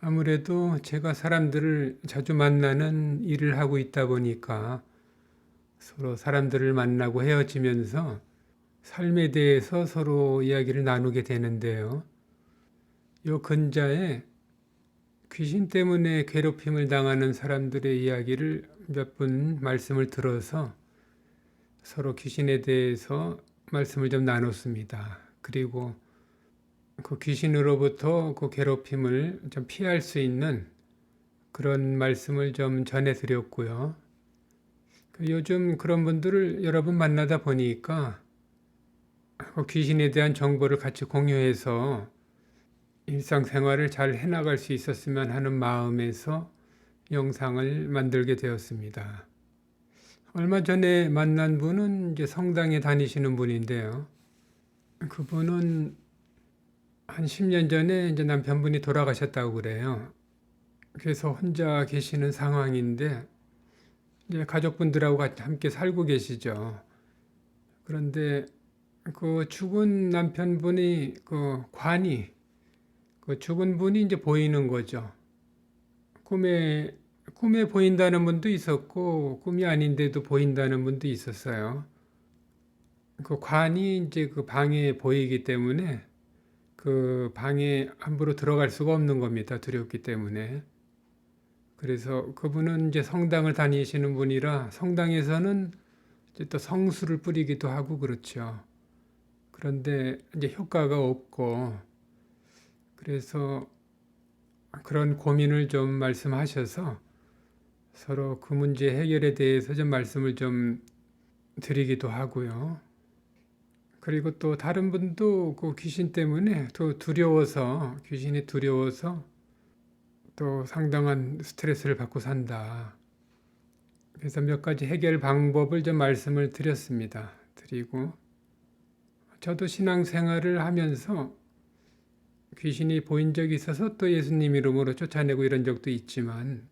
아무래도 제가 사람들을 자주 만나는 일을 하고 있다 보니까 서로 사람들을 만나고 헤어지면서 삶에 대해서 서로 이야기를 나누게 되는데요. 요 근자에 귀신 때문에 괴롭힘을 당하는 사람들의 이야기를 몇 분 말씀을 들어서 서로 귀신에 대해서 말씀을 좀 나눴습니다. 그리고 그 귀신으로부터 그 괴롭힘을 좀 피할 수 있는 그런 말씀을 좀 전해드렸고요. 요즘 그런 분들을 여러 분 만나다 보니까 그 귀신에 대한 정보를 같이 공유해서 일상생활을 잘 해나갈 수 있었으면 하는 마음에서 영상을 만들게 되었습니다. 얼마 전에 만난 분은 이제 성당에 다니시는 분인데요. 그분은 한 10년 전에 이제 남편분이 돌아가셨다고 그래요. 그래서 혼자 계시는 상황인데 이제 가족분들하고 같이 함께 살고 계시죠. 그런데 그 죽은 남편분이 그 관이 그 죽은 분이 이제 보이는 거죠. 꿈에 보인다는 분도 있었고 꿈이 아닌데도 보인다는 분도 있었어요. 그 관이 이제 그 방에 보이기 때문에 그 방에 함부로 들어갈 수가 없는 겁니다. 두렵기 때문에. 그래서 그분은 이제 성당을 다니시는 분이라 성당에서는 이제 또 성수를 뿌리기도 하고 그렇죠. 그런데 이제 효과가 없고 그래서 그런 고민을 좀 말씀하셔서 서로 그 문제 해결에 대해서 좀 말씀을 좀 드리기도 하고요. 그리고 또 다른 분도 그 귀신 때문에 또 귀신이 두려워서 또 상당한 스트레스를 받고 산다. 그래서 몇 가지 해결 방법을 좀 말씀을 드렸습니다. 드리고 저도 신앙생활을 하면서 귀신이 보인 적이 있어서 또 예수님 이름으로 쫓아내고 이런 적도 있지만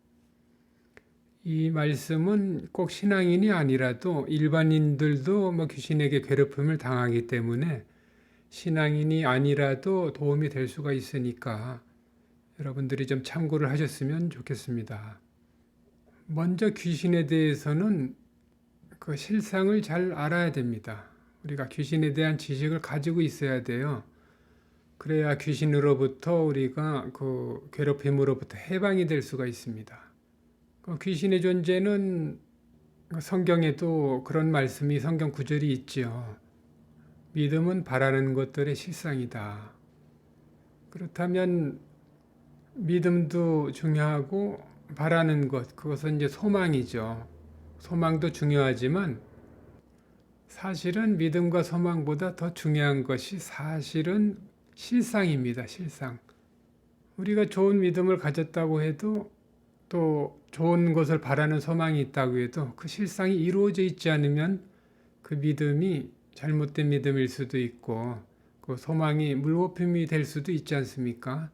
이 말씀은 꼭 신앙인이 아니라도 일반인들도 뭐 귀신에게 괴롭힘을 당하기 때문에 신앙인이 아니라도 도움이 될 수가 있으니까 여러분들이 좀 참고를 하셨으면 좋겠습니다. 먼저 귀신에 대해서는 그 실상을 잘 알아야 됩니다. 우리가 귀신에 대한 지식을 가지고 있어야 돼요. 그래야 귀신으로부터 우리가 그 괴롭힘으로부터 해방이 될 수가 있습니다. 그 귀신의 존재는 성경에도 그런 말씀이 성경 구절이 있지요. 믿음은 바라는 것들의 실상이다. 그렇다면 믿음도 중요하고 바라는 것, 그것은 이제 소망이죠. 소망도 중요하지만 사실은 믿음과 소망보다 더 중요한 것이 사실은 실상입니다. 실상. 우리가 좋은 믿음을 가졌다고 해도 또 좋은 것을 바라는 소망이 있다고 해도 그 실상이 이루어져 있지 않으면 그 믿음이 잘못된 믿음일 수도 있고 그 소망이 물거품이 될 수도 있지 않습니까?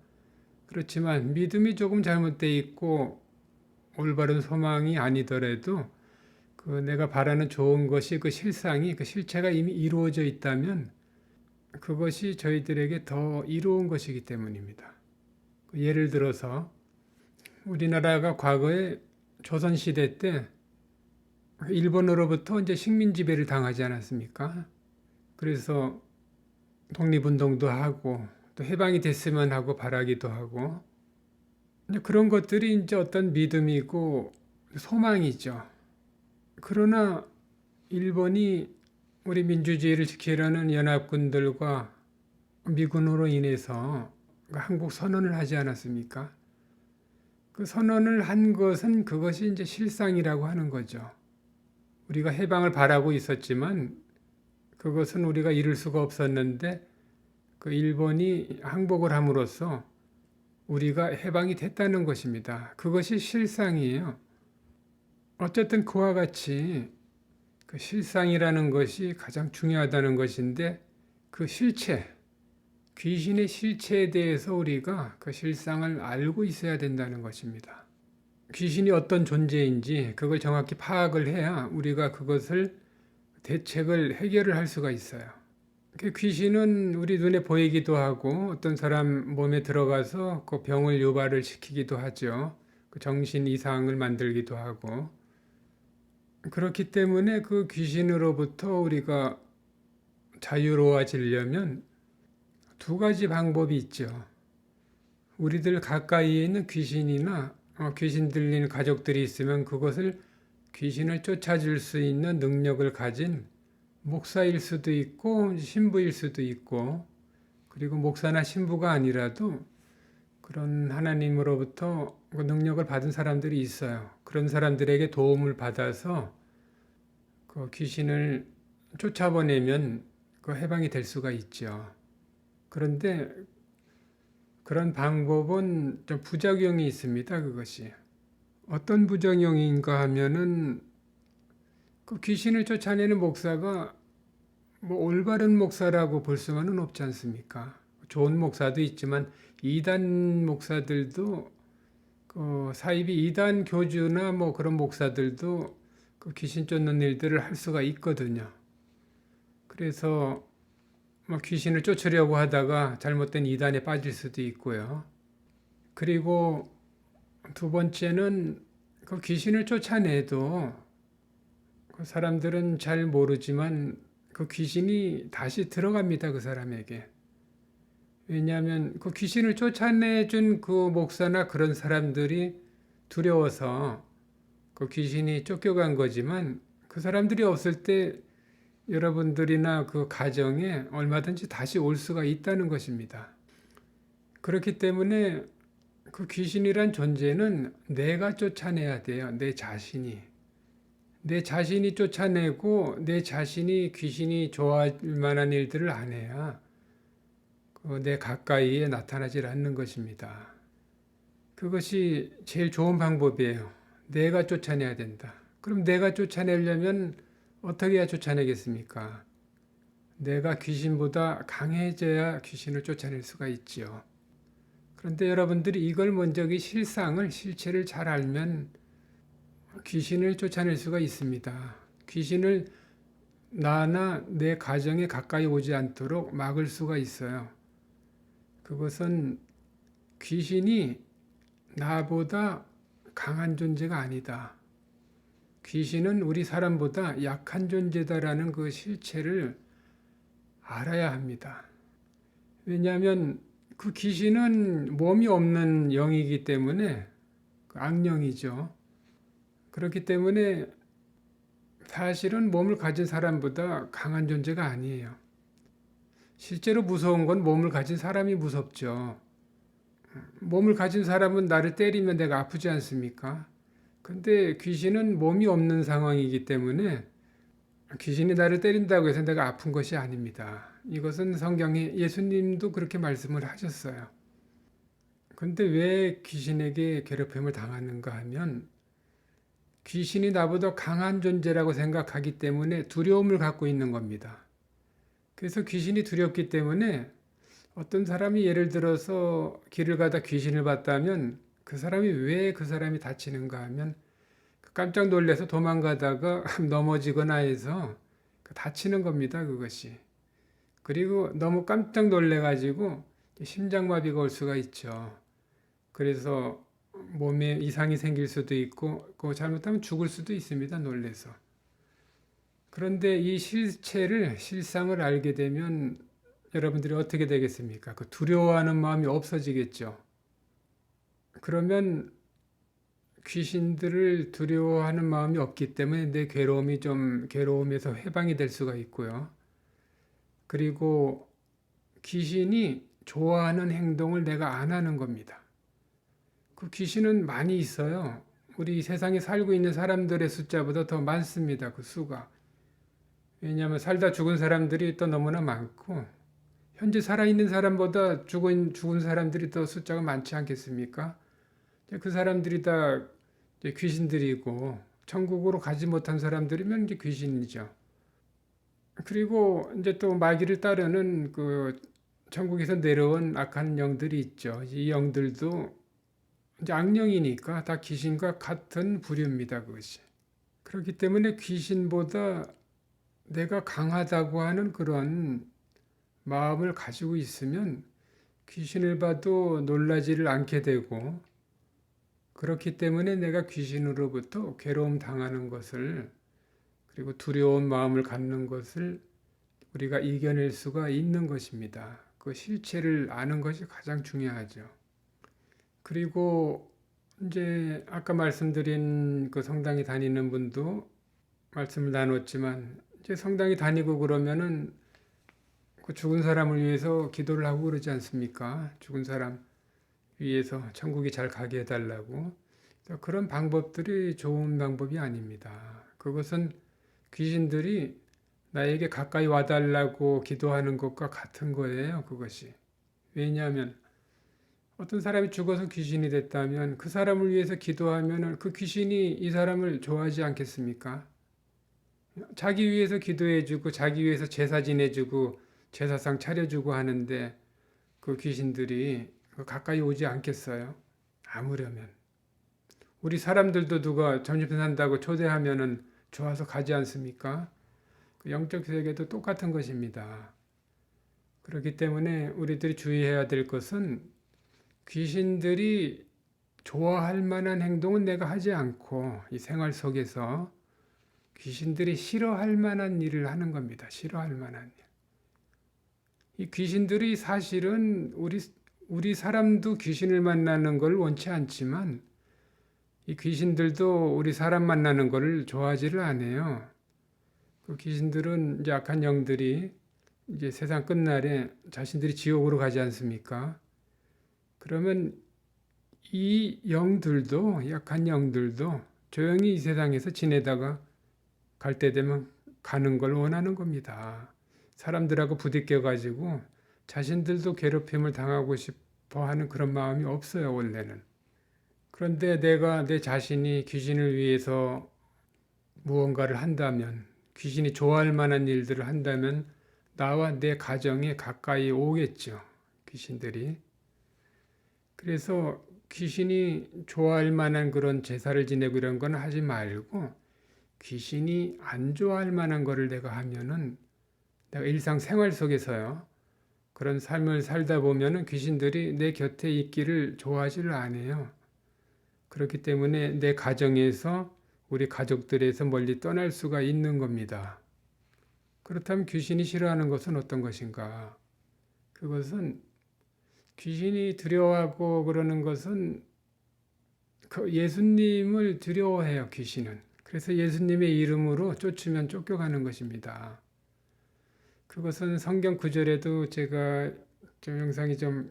그렇지만 믿음이 조금 잘못되어 있고 올바른 소망이 아니더라도 그 내가 바라는 좋은 것이 그 실상이 그 실체가 이미 이루어져 있다면 그것이 저희들에게 더 이로운 것이기 때문입니다. 예를 들어서 우리나라가 과거에 조선시대 때 일본으로부터 이제 식민 지배를 당하지 않았습니까? 그래서 독립운동도 하고 또 해방이 됐으면 하고 바라기도 하고 그런 것들이 이제 어떤 믿음이고 소망이죠. 그러나 일본이 우리 민주주의를 지키려는 연합군들과 미군으로 인해서 한국 선언을 하지 않았습니까? 그 선언을 한 것은 그것이 이제 실상이라고 하는 거죠. 우리가 해방을 바라고 있었지만 그것은 우리가 이룰 수가 없었는데 그 일본이 항복을 함으로써 우리가 해방이 됐다는 것입니다. 그것이 실상이에요. 어쨌든 그와 같이 그 실상이라는 것이 가장 중요하다는 것인데 그 실체, 귀신의 실체에 대해서 우리가 그 실상을 알고 있어야 된다는 것입니다. 귀신이 어떤 존재인지 그걸 정확히 파악을 해야 우리가 그것을 대책을 해결을 할 수가 있어요. 그 귀신은 우리 눈에 보이기도 하고 어떤 사람 몸에 들어가서 그 병을 유발을 시키기도 하죠. 그 정신 이상을 만들기도 하고. 그렇기 때문에 그 귀신으로부터 우리가 자유로워지려면 두 가지 방법이 있죠. 우리들 가까이에 있는 귀신이나 귀신 들린 가족들이 있으면 그것을 귀신을 쫓아줄 수 있는 능력을 가진 목사일 수도 있고 신부일 수도 있고, 그리고 목사나 신부가 아니라도 그런 하나님으로부터 그 능력을 받은 사람들이 있어요. 그런 사람들에게 도움을 받아서 그 귀신을 쫓아보내면 그 해방이 될 수가 있죠. 그런데 그런 방법은 좀 부작용이 있습니다. 그것이 어떤 부작용인가 하면은 그 귀신을 쫓아내는 목사가 뭐 올바른 목사라고 볼 수만은 없지 않습니까? 좋은 목사도 있지만 이단 목사들도 그 사이비 이단 교주나 뭐 그런 목사들도 그 귀신 쫓는 일들을 할 수가 있거든요. 그래서 뭐 귀신을 쫓으려고 하다가 잘못된 이단에 빠질 수도 있고요. 그리고 두 번째는 그 귀신을 쫓아내도 그 사람들은 잘 모르지만 그 귀신이 다시 들어갑니다. 그 사람에게. 왜냐하면 그 귀신을 쫓아내준 그 목사나 그런 사람들이 두려워서 그 귀신이 쫓겨간 거지만, 그 사람들이 없을 때 여러분들이나 그 가정에 얼마든지 다시 올 수가 있다는 것입니다. 그렇기 때문에 그 귀신이란 존재는 내가 쫓아내야 돼요. 내 자신이. 내 자신이 쫓아내고 내 자신이 귀신이 좋아할 만한 일들을 안 해야 내 가까이에 나타나질 않는 것입니다. 그것이 제일 좋은 방법이에요. 내가 쫓아내야 된다. 그럼 내가 쫓아내려면 어떻게 해야 쫓아내겠습니까? 내가 귀신보다 강해져야 귀신을 쫓아낼 수가 있지요. 그런데 여러분들이 이걸 먼저 실체를 잘 알면 귀신을 쫓아낼 수가 있습니다. 귀신을 나나 내 가정에 가까이 오지 않도록 막을 수가 있어요. 그것은 귀신이 나보다 강한 존재가 아니다. 귀신은 우리 사람보다 약한 존재다라는 그 실체를 알아야 합니다. 왜냐하면 그 귀신은 몸이 없는 영이기 때문에 악령이죠. 그렇기 때문에 사실은 몸을 가진 사람보다 강한 존재가 아니에요. 실제로 무서운 건 몸을 가진 사람이 무섭죠. 몸을 가진 사람은 나를 때리면 내가 아프지 않습니까? 근데 귀신은 몸이 없는 상황이기 때문에 귀신이 나를 때린다고 해서 내가 아픈 것이 아닙니다. 이것은 성경에 예수님도 그렇게 말씀을 하셨어요. 근데 왜 귀신에게 괴롭힘을 당하는가 하면 귀신이 나보다 강한 존재라고 생각하기 때문에 두려움을 갖고 있는 겁니다. 그래서 귀신이 두렵기 때문에 어떤 사람이 예를 들어서 길을 가다 귀신을 봤다면 그 사람이 왜 그 사람이 다치는가 하면 깜짝 놀라서 도망가다가 넘어지거나 해서 다치는 겁니다. 그것이. 그리고 너무 깜짝 놀래가지고 심장마비가 올 수가 있죠. 그래서 몸에 이상이 생길 수도 있고 잘못하면 죽을 수도 있습니다. 놀래서. 그런데 이 실상을 알게 되면 여러분들이 어떻게 되겠습니까? 그 두려워하는 마음이 없어지겠죠. 그러면 귀신들을 두려워하는 마음이 없기 때문에 내 괴로움에서 해방이 될 수가 있고요. 그리고 귀신이 좋아하는 행동을 내가 안 하는 겁니다. 그 귀신은 많이 있어요. 우리 세상에 살고 있는 사람들의 숫자보다 더 많습니다. 그 수가. 왜냐하면 살다 죽은 사람들이 또 너무나 많고, 현재 살아있는 사람보다 죽은 사람들이 더 숫자가 많지 않겠습니까? 그 사람들이 다 귀신들이고, 천국으로 가지 못한 사람들이면 이제 귀신이죠. 그리고 이제 또 마귀를 따르는 그 천국에서 내려온 악한 영들이 있죠. 이 영들도 이제 악령이니까 다 귀신과 같은 부류입니다. 그것이. 그렇기 때문에 귀신보다 내가 강하다고 하는 그런 마음을 가지고 있으면 귀신을 봐도 놀라지를 않게 되고, 그렇기 때문에 내가 귀신으로부터 괴로움 당하는 것을, 그리고 두려운 마음을 갖는 것을 우리가 이겨낼 수가 있는 것입니다. 그 실체를 아는 것이 가장 중요하죠. 그리고 이제 아까 말씀드린 그 성당에 다니는 분도 말씀을 나눴지만, 이제 성당에 다니고 그러면은 그 죽은 사람을 위해서 기도를 하고 그러지 않습니까? 죽은 사람 위해서 천국에 잘 가게 해달라고. 그런 방법들이 좋은 방법이 아닙니다. 그것은 귀신들이 나에게 가까이 와달라고 기도하는 것과 같은 거예요, 그것이. 왜냐하면 어떤 사람이 죽어서 귀신이 됐다면 그 사람을 위해서 기도하면 그 귀신이 이 사람을 좋아하지 않겠습니까? 자기 위해서 기도해주고 자기 위해서 제사 지내주고 제사상 차려주고 하는데 그 귀신들이 가까이 오지 않겠어요? 아무려면. 우리 사람들도 누가 점심 산다고 초대하면은 좋아서 가지 않습니까? 그 영적 세계도 똑같은 것입니다. 그렇기 때문에 우리들이 주의해야 될 것은 귀신들이 좋아할 만한 행동은 내가 하지 않고 이 생활 속에서 귀신들이 싫어할 만한 일을 하는 겁니다. 싫어할 만한 일. 이 귀신들이 사실은 우리 사람도 귀신을 만나는 걸 원치 않지만 이 귀신들도 우리 사람 만나는 것을 좋아하지를 않아요. 그 귀신들은 이제 악한 영들이 이제 세상 끝날에 자신들이 지옥으로 가지 않습니까? 그러면 이 영들도, 약한 영들도 조용히 이 세상에서 지내다가 갈 때 되면 가는 걸 원하는 겁니다. 사람들하고 부딪혀 가지고 자신들도 괴롭힘을 당하고 싶어 하는 그런 마음이 없어요, 원래는. 그런데 내가 내 자신이 귀신을 위해서 무언가를 한다면, 귀신이 좋아할 만한 일들을 한다면 나와 내 가정에 가까이 오겠죠, 귀신들이. 그래서 귀신이 좋아할 만한 그런 제사를 지내고 이런 건 하지 말고 귀신이 안 좋아할 만한 거를 내가 하면은 내가 일상생활 속에서요. 그런 삶을 살다 보면은 귀신들이 내 곁에 있기를 좋아하지를 않아요. 그렇기 때문에 내 가정에서 우리 가족들에서 멀리 떠날 수가 있는 겁니다. 그렇다면 귀신이 싫어하는 것은 어떤 것인가? 그것은 귀신이 두려워하고 그러는 것은 그 예수님을 두려워해요, 귀신은. 그래서 예수님의 이름으로 쫓으면 쫓겨가는 것입니다. 그것은 성경 구절에도 제가 좀 영상이 좀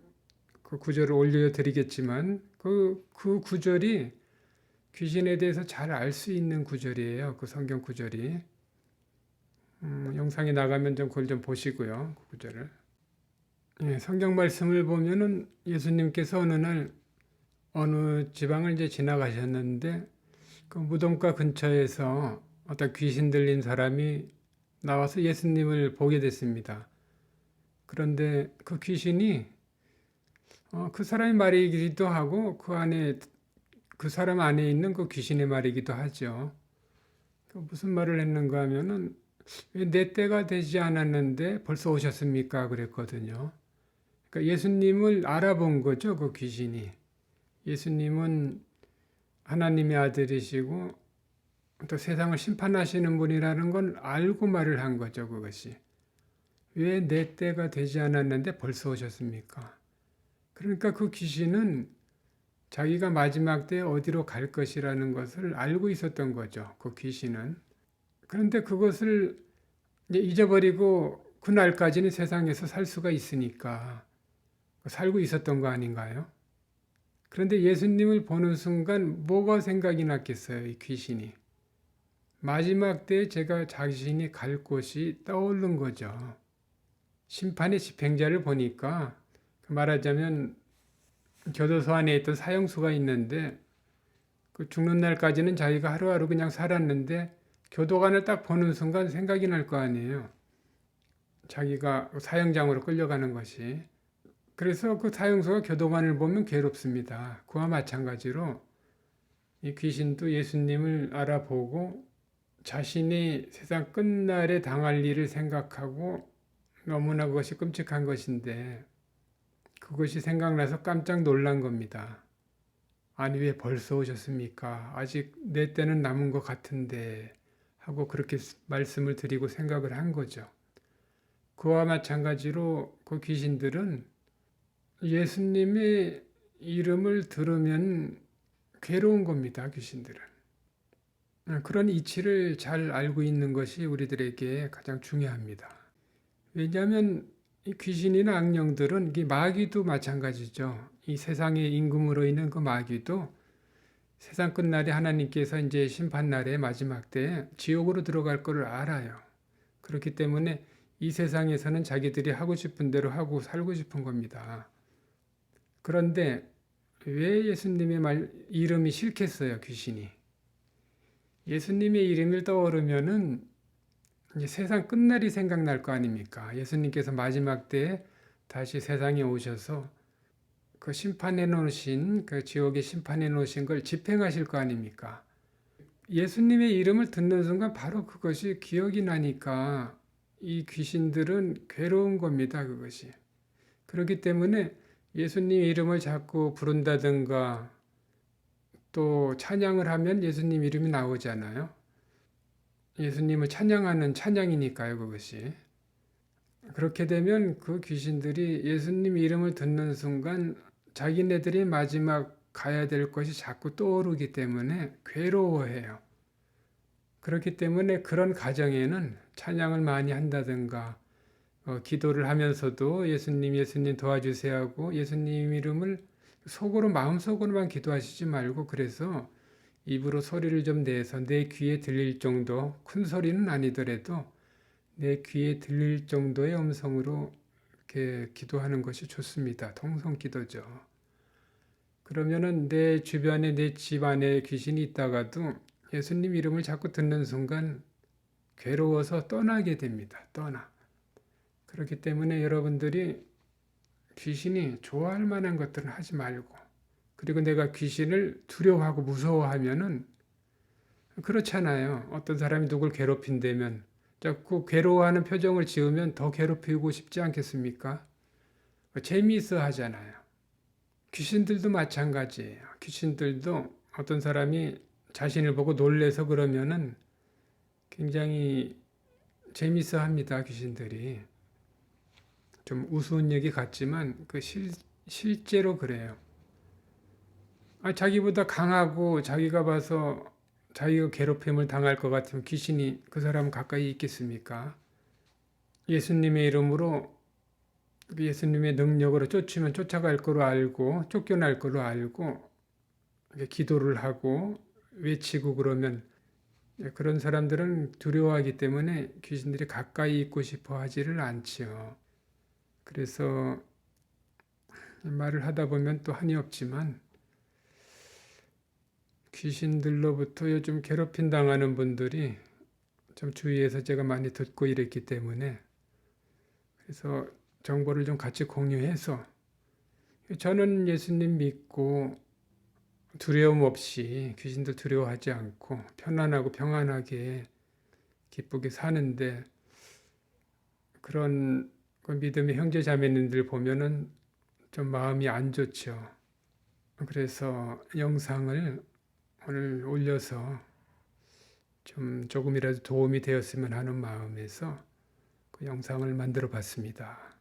그 구절을 올려드리겠지만 그 구절이 귀신에 대해서 잘 알 수 있는 구절이에요. 그 성경 구절이. 영상에 나가면 좀 그걸 좀 보시고요. 그 구절을. 예, 성경 말씀을 보면은 예수님께서 어느 날 어느 지방을 이제 지나가셨는데 그 무덤가 근처에서 어떤 귀신 들린 사람이 나와서 예수님을 보게 됐습니다. 그런데 그 귀신이 그 사람의 말이기도 하고 그 사람 안에 있는 그 귀신의 말이기도 하죠. 무슨 말을 했는가 하면은 왜 내 때가 되지 않았는데 벌써 오셨습니까? 그랬거든요. 그러니까 예수님을 알아본 거죠, 그 귀신이. 예수님은 하나님의 아들이시고 또 세상을 심판하시는 분이라는 걸 알고 말을 한 거죠, 그것이. 왜 내 때가 되지 않았는데 벌써 오셨습니까? 그러니까 그 귀신은 자기가 마지막 때에 어디로 갈 것이라는 것을 알고 있었던 거죠, 그 귀신은. 그런데 그것을 이제 잊어버리고 그날까지는 세상에서 살 수가 있으니까 살고 있었던 거 아닌가요? 그런데 예수님을 보는 순간 뭐가 생각이 났겠어요, 이 귀신이. 마지막 때에 제가 자신이 갈 곳이 떠오른 거죠. 심판의 집행자를 보니까 말하자면 교도소 안에 있던 사형수가 있는데 그 죽는 날까지는 자기가 하루하루 그냥 살았는데 교도관을 딱 보는 순간 생각이 날 거 아니에요. 자기가 사형장으로 끌려가는 것이. 그래서 그 사형수가 교도관을 보면 괴롭습니다. 그와 마찬가지로 이 귀신도 예수님을 알아보고 자신이 세상 끝날에 당할 일을 생각하고 너무나 그것이 끔찍한 것인데 그것이 생각나서 깜짝 놀란 겁니다. 아니, 왜 벌써 오셨습니까? 아직 내 때는 남은 것 같은데 하고 그렇게 말씀을 드리고 생각을 한 거죠. 그와 마찬가지로 그 귀신들은 예수님의 이름을 들으면 괴로운 겁니다. 귀신들은. 그런 이치를 잘 알고 있는 것이 우리들에게 가장 중요합니다. 왜냐하면 이 귀신이나 악령들은 이 마귀도 마찬가지죠. 이 세상의 임금으로 있는 그 마귀도 세상 끝날에 하나님께서 이제 심판날의 마지막 때에 지옥으로 들어갈 것을 알아요. 그렇기 때문에 이 세상에서는 자기들이 하고 싶은 대로 하고 살고 싶은 겁니다. 그런데 왜 예수님의 이름이 싫겠어요, 귀신이? 예수님의 이름을 떠오르면은 이제 세상 끝날이 생각날 거 아닙니까? 예수님께서 마지막 때에 다시 세상에 오셔서 그 심판해 놓으신, 그 지옥에 심판해 놓으신 걸 집행하실 거 아닙니까? 예수님의 이름을 듣는 순간 바로 그것이 기억이 나니까 이 귀신들은 괴로운 겁니다, 그것이. 그렇기 때문에 예수님 이름을 자꾸 부른다든가 또 찬양을 하면 예수님 이름이 나오잖아요. 예수님을 찬양하는 찬양이니까요, 그것이. 그렇게 되면 그 귀신들이 예수님 이름을 듣는 순간 자기네들이 마지막 가야 될 것이 자꾸 떠오르기 때문에 괴로워해요. 그렇기 때문에 그런 가정에는 찬양을 많이 한다든가 기도를 하면서도 예수님 도와주세요 하고 예수님 이름을 속으로 마음속으로만 기도하시지 말고 그래서 입으로 소리를 좀 내서 내 귀에 들릴 정도, 큰 소리는 아니더라도 내 귀에 들릴 정도의 음성으로 이렇게 기도하는 것이 좋습니다. 통성 기도죠. 그러면은 내 주변에 내 집 안에 귀신이 있다가도 예수님 이름을 자꾸 듣는 순간 괴로워서 떠나게 됩니다. 떠나. 그렇기 때문에 여러분들이 귀신이 좋아할 만한 것들은 하지 말고 그리고 내가 귀신을 두려워하고 무서워하면은 그렇잖아요. 어떤 사람이 누굴 괴롭힌다면 자꾸 괴로워하는 표정을 지으면 더 괴롭히고 싶지 않겠습니까? 재미있어 하잖아요. 귀신들도 마찬가지예요. 귀신들도 어떤 사람이 자신을 보고 놀래서 그러면은 굉장히 재미있어 합니다. 귀신들이. 좀 우스운 얘기 같지만 실제로 그래요. 자기보다 강하고 자기가 봐서 자기가 괴롭힘을 당할 것 같으면 귀신이 그 사람 가까이 있겠습니까? 예수님의 이름으로 예수님의 능력으로 쫓으면 쫓아갈 거로 알고 쫓겨날 거로 알고 기도를 하고 외치고 그러면 그런 사람들은 두려워하기 때문에 귀신들이 가까이 있고 싶어 하지를 않지요. 그래서 말을 하다 보면 또 한이 없지만 귀신들로부터 요즘 괴롭힘 당하는 분들이 좀 주위에서 제가 많이 듣고 이랬기 때문에 그래서 정보를 좀 같이 공유해서 저는 예수님 믿고 두려움 없이 귀신들 두려워하지 않고 편안하고 평안하게 기쁘게 사는데 그런 그 믿음의 형제 자매님들 보면은 좀 마음이 안 좋죠. 그래서 영상을 오늘 올려서 좀 조금이라도 도움이 되었으면 하는 마음에서 그 영상을 만들어 봤습니다.